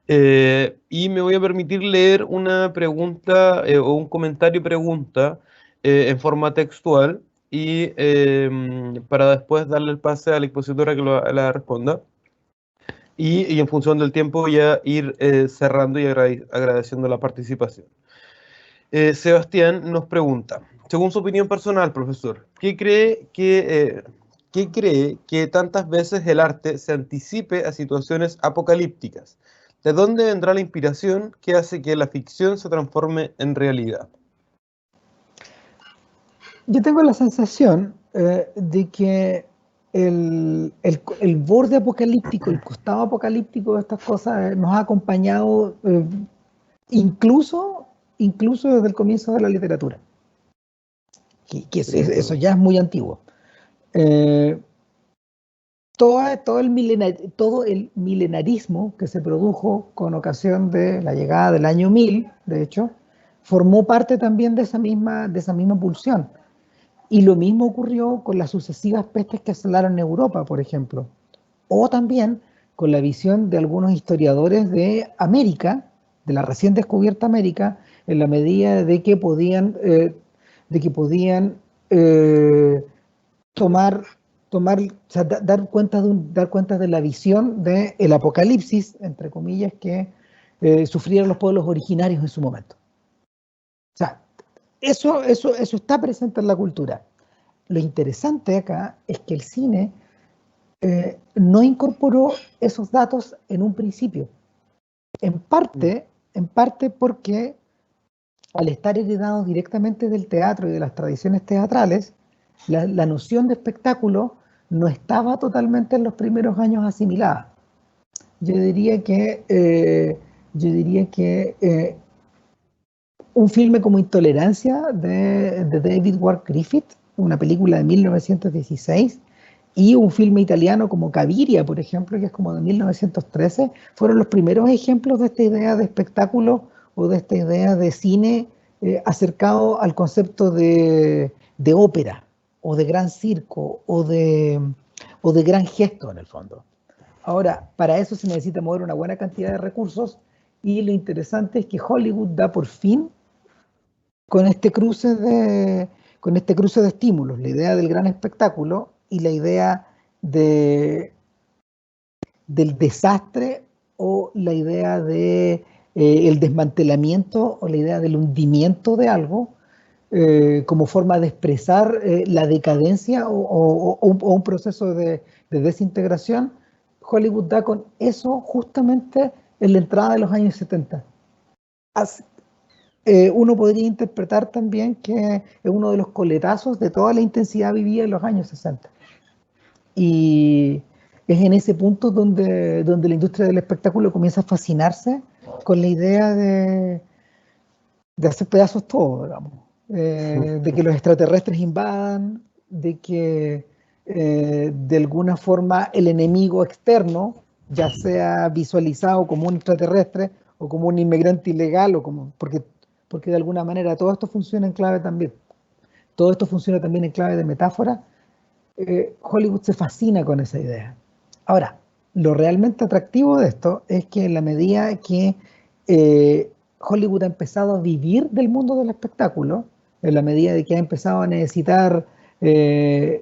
Y me voy a permitir leer una pregunta o un comentario pregunta en forma textual y para después darle el pase a la expositora que la responda. Y en función del tiempo ya ir cerrando y agradeciendo la participación. Sebastián nos pregunta, según su opinión personal, profesor, ¿qué cree que tantas veces el arte se anticipe a situaciones apocalípticas? ¿De dónde vendrá la inspiración que hace que la ficción se transforme en realidad? Yo tengo la sensación de que el borde apocalíptico, el costado apocalíptico de estas cosas nos ha acompañado incluso desde el comienzo de la literatura. Eso ya es muy antiguo. Todo el milenarismo que se produjo con ocasión de la llegada del año 1000, de hecho, formó parte también de esa misma pulsión. Y lo mismo ocurrió con las sucesivas pestes que asolaron Europa, por ejemplo. O también con la visión de algunos historiadores de América, de la recién descubierta América, en la medida de que podían dar cuenta de la visión del apocalipsis, entre comillas, que sufrieron los pueblos originarios en su momento. O sea, eso está presente en la cultura. Lo interesante acá es que el cine no incorporó esos datos en un principio. En parte porque al estar heredados directamente del teatro y de las tradiciones teatrales, la noción de espectáculo no estaba totalmente en los primeros años asimilada. Yo diría que un filme como Intolerancia de David Ward Griffith, una película de 1916, y un filme italiano como Caviria, por ejemplo, que es como de 1913, fueron los primeros ejemplos de esta idea de espectáculo o de esta idea de cine acercado al concepto de ópera o de gran circo o de gran gesto en el fondo. Ahora, para eso se necesita mover una buena cantidad de recursos y lo interesante es que Hollywood da por fin con este cruce de estímulos, la idea del gran espectáculo y la idea del desastre o la idea de el desmantelamiento o la idea del hundimiento de algo como forma de expresar la decadencia o un proceso de desintegración. Hollywood da con eso justamente en la entrada de los años 70. Uno podría interpretar también que es uno de los coletazos de toda la intensidad vivida en los años 60. Y es en ese punto donde la industria del espectáculo comienza a fascinarse con la idea de hacer pedazos todo, digamos. De que los extraterrestres invadan, de que de alguna forma el enemigo externo, ya sea visualizado como un extraterrestre o como un inmigrante ilegal, o porque de alguna manera todo esto funciona en clave también. Todo esto funciona también en clave de metáfora. Hollywood se fascina con esa idea. Ahora, lo realmente atractivo de esto es que en la medida que Hollywood ha empezado a vivir del mundo del espectáculo, en la medida de que ha empezado a necesitar del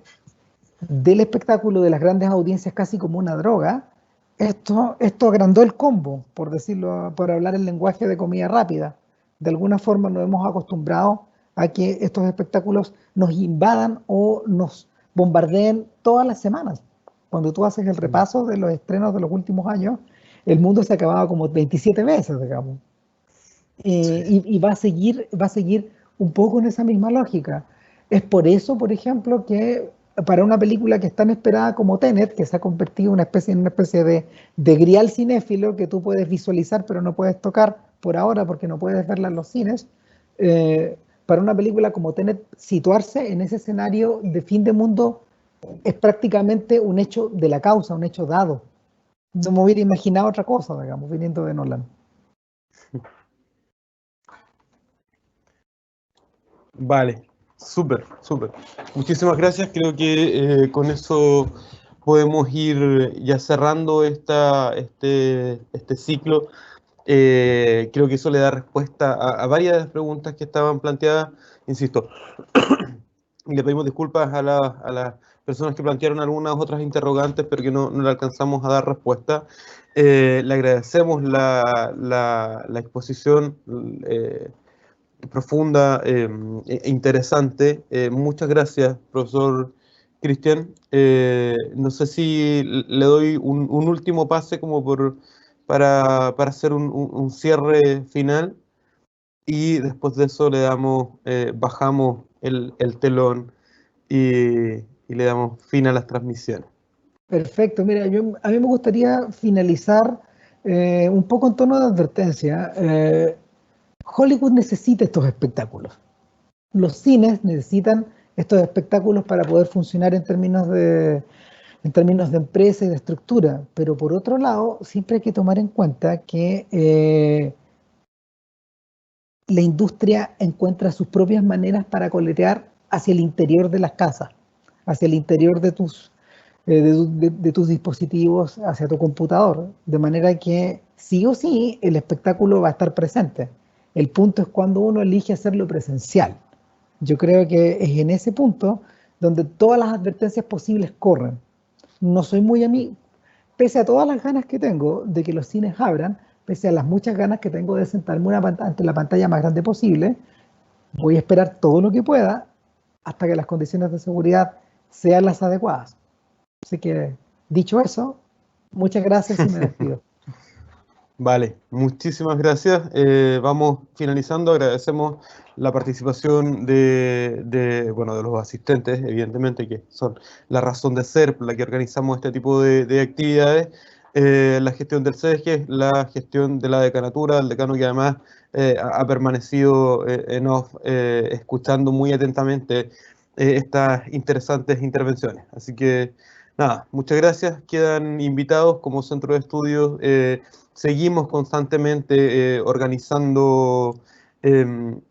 espectáculo, de las grandes audiencias casi como una droga, esto agrandó el combo, por decirlo, por hablar el lenguaje de comida rápida. De alguna forma nos hemos acostumbrado a que estos espectáculos nos invadan o nos bombardeen todas las semanas. Cuando tú haces el repaso de los estrenos de los últimos años, el mundo se acababa como 27 veces, digamos. Y va a seguir un poco en esa misma lógica. Es por eso, por ejemplo, que para una película que es tan esperada como Tenet, que se ha convertido en una especie de grial cinéfilo que tú puedes visualizar pero no puedes tocar por ahora porque no puedes verla en los cines, para una película como Tenet, situarse en ese escenario de fin de mundo es prácticamente un hecho de la causa, un hecho dado. No me hubiera imaginado otra cosa, digamos, viniendo de Nolan. Vale, súper, súper. Muchísimas gracias. Creo que con eso podemos ir ya cerrando este ciclo. Creo que eso le da respuesta a varias de las preguntas que estaban planteadas. Insisto, le pedimos disculpas a las personas que plantearon algunas otras interrogantes, pero que no le alcanzamos a dar respuesta. Le agradecemos la exposición profunda e interesante. Muchas gracias, profesor Cristian. No sé si le doy un último pase como para hacer un cierre final y después de eso le damos, bajamos el telón y le damos fin a las transmisiones. Perfecto, mira, a mí me gustaría finalizar un poco en tono de advertencia. Hollywood necesita estos espectáculos. Los cines necesitan estos espectáculos para poder funcionar en términos de empresa y de estructura, pero por otro lado, siempre hay que tomar en cuenta que la industria encuentra sus propias maneras para coletear hacia el interior de las casas, hacia el interior de tus dispositivos, hacia tu computador, de manera que sí o sí el espectáculo va a estar presente. El punto es cuando uno elige hacerlo presencial. Yo creo que es en ese punto donde todas las advertencias posibles corren. No soy muy amigo, pese a todas las ganas que tengo de que los cines abran, pese a las muchas ganas que tengo de sentarme ante la pantalla más grande posible, voy a esperar todo lo que pueda hasta que las condiciones de seguridad sean las adecuadas. Así que, dicho eso, muchas gracias y me despido. Vale, muchísimas gracias. Vamos finalizando. Agradecemos la participación de los asistentes, evidentemente, que son la razón de ser por la que organizamos este tipo de actividades. La gestión del SEGES, la gestión de la decanatura, el decano que además ha permanecido en off, escuchando muy atentamente estas interesantes intervenciones. Así que, nada, muchas gracias. Quedan invitados como centro de estudios. Seguimos constantemente organizando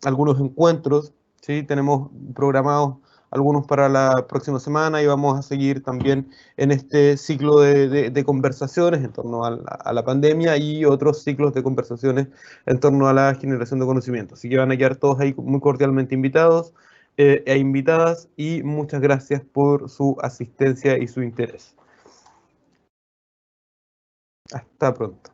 algunos encuentros, ¿sí? Tenemos programados algunos para la próxima semana y vamos a seguir también en este ciclo de conversaciones en torno a la pandemia y otros ciclos de conversaciones en torno a la generación de conocimiento. Así que van a quedar todos ahí muy cordialmente invitados e invitadas y muchas gracias por su asistencia y su interés. Hasta pronto.